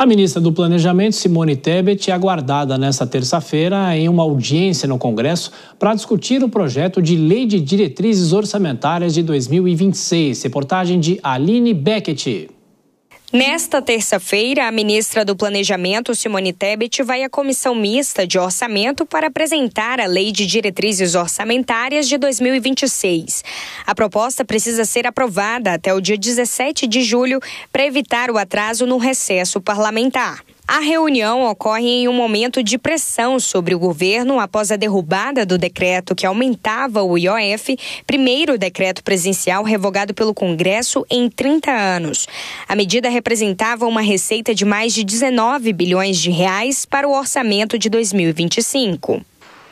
A ministra do Planejamento, Simone Tebet, é aguardada nesta terça-feira em uma audiência no Congresso para discutir o projeto de Lei de Diretrizes Orçamentárias de 2026. Reportagem de Aline Beckett. Nesta terça-feira, a ministra do Planejamento, Simone Tebet, vai à Comissão Mista de Orçamento para apresentar a Lei de Diretrizes Orçamentárias de 2026. A proposta precisa ser aprovada até o dia 17 de julho para evitar o atraso no recesso parlamentar. A reunião ocorre em um momento de pressão sobre o governo após a derrubada do decreto que aumentava o IOF, primeiro decreto presidencial revogado pelo Congresso em 30 anos. A medida representava uma receita de mais de 19 bilhões de reais para o orçamento de 2025.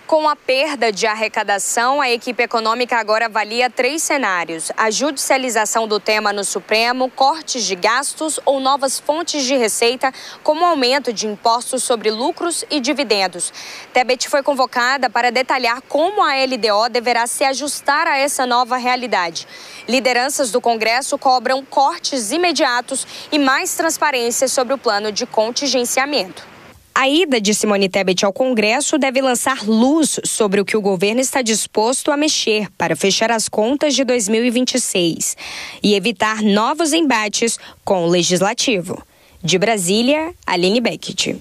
Com a perda de arrecadação, a equipe econômica agora avalia 3 cenários: a judicialização do tema no Supremo, cortes de gastos ou novas fontes de receita, como aumento de impostos sobre lucros e dividendos. Tebet foi convocada para detalhar como a LDO deverá se ajustar a essa nova realidade. Lideranças do Congresso cobram cortes imediatos e mais transparência sobre o plano de contingenciamento. A ida de Simone Tebet ao Congresso deve lançar luz sobre o que o governo está disposto a mexer para fechar as contas de 2026 e evitar novos embates com o Legislativo. De Brasília, Aline Beckett.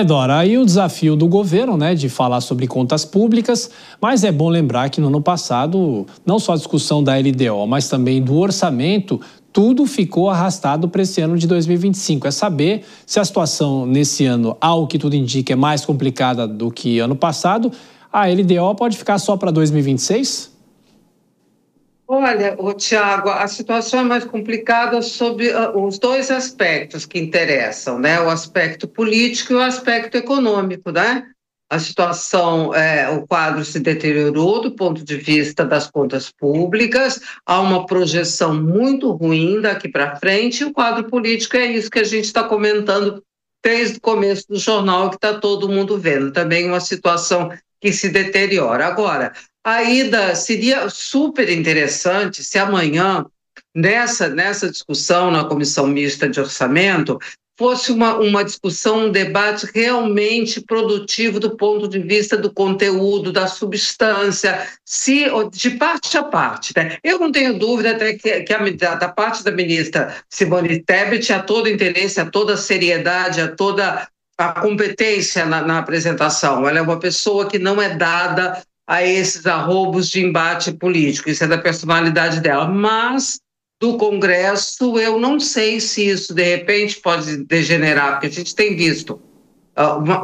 Dora, aí o desafio do governo, de falar sobre contas públicas, mas é bom lembrar que no ano passado, não só a discussão da LDO, mas também do orçamento, tudo ficou arrastado para esse ano de 2025. É saber se a situação nesse ano, ao que tudo indica, é mais complicada do que ano passado. A LDO pode ficar só para 2026? Olha, Tiago, a situação é mais complicada sob os 2 aspectos que interessam, o aspecto político e o aspecto econômico, A situação, o quadro se deteriorou do ponto de vista das contas públicas, há uma projeção muito ruim daqui para frente, e o quadro político é isso que a gente está comentando desde o começo do jornal, que está todo mundo vendo, também uma situação que se deteriora. Agora, a ida seria super interessante se amanhã, nessa discussão na Comissão Mista de Orçamento, fosse uma discussão, um debate realmente produtivo do ponto de vista do conteúdo, da substância, de parte a parte. Eu não tenho dúvida até que da parte da ministra Simone Tebet há todo o interesse, há toda a seriedade, há toda a competência na apresentação. Ela é uma pessoa que não é dada a esses arroubos de embate político, isso é da personalidade dela, mas do Congresso eu não sei se isso de repente pode degenerar, porque a gente tem visto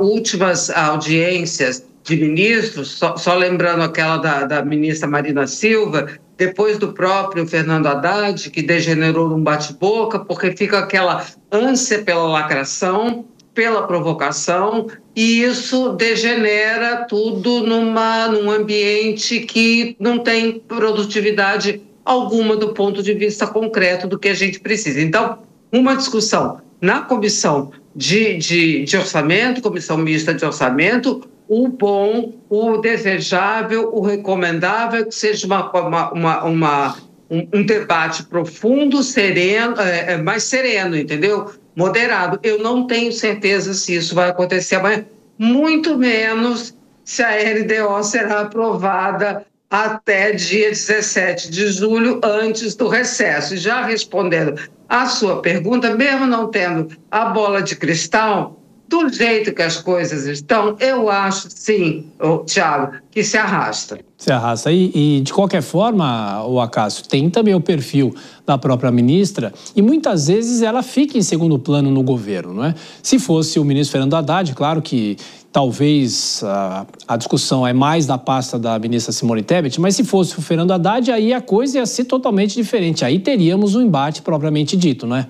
últimas audiências de ministros, só lembrando aquela da ministra Marina Silva, depois do próprio Fernando Haddad, que degenerou num bate-boca, porque fica aquela ânsia pela lacração, pela provocação, e isso degenera tudo num ambiente que não tem produtividade alguma do ponto de vista concreto do que a gente precisa. Então, uma discussão na comissão de orçamento, comissão mista de orçamento, o bom, o desejável, o recomendável, que seja um debate profundo, sereno, mais sereno, entendeu? Moderado. Eu não tenho certeza se isso vai acontecer amanhã, muito menos se a LDO será aprovada até dia 17 de julho, antes do recesso. Já respondendo à sua pergunta, mesmo não tendo a bola de cristal, do jeito que as coisas estão, eu acho, sim, Tiago, que se arrasta. Se arrasta. E de qualquer forma, Acácio, tem também o perfil da própria ministra e muitas vezes ela fica em segundo plano no governo, não é? Se fosse o ministro Fernando Haddad, claro que talvez a discussão é mais da pasta da ministra Simone Tebet, mas se fosse o Fernando Haddad, aí a coisa ia ser totalmente diferente. Aí teríamos um embate propriamente dito, não é?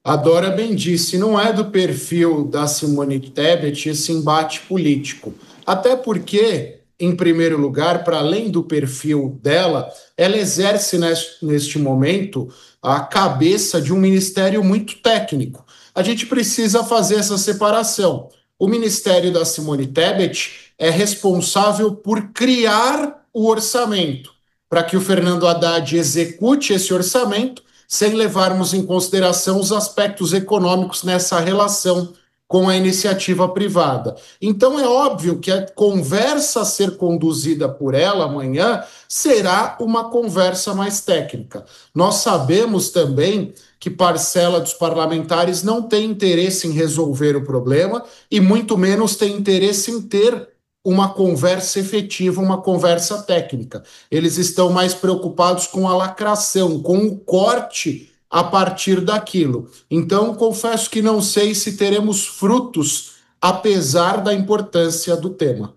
A Dora bem disse, não é do perfil da Simone Tebet esse embate político. Até porque, em primeiro lugar, para além do perfil dela, ela exerce neste momento a cabeça de um ministério muito técnico. A gente precisa fazer essa separação. O ministério da Simone Tebet é responsável por criar o orçamento, para que o Fernando Haddad execute esse orçamento sem levarmos em consideração os aspectos econômicos nessa relação com a iniciativa privada. Então é óbvio que a conversa a ser conduzida por ela amanhã será uma conversa mais técnica. Nós sabemos também que parcela dos parlamentares não tem interesse em resolver o problema e muito menos tem interesse em ter uma conversa efetiva, uma conversa técnica. Eles estão mais preocupados com a lacração, com o corte a partir daquilo. Então, confesso que não sei se teremos frutos, apesar da importância do tema.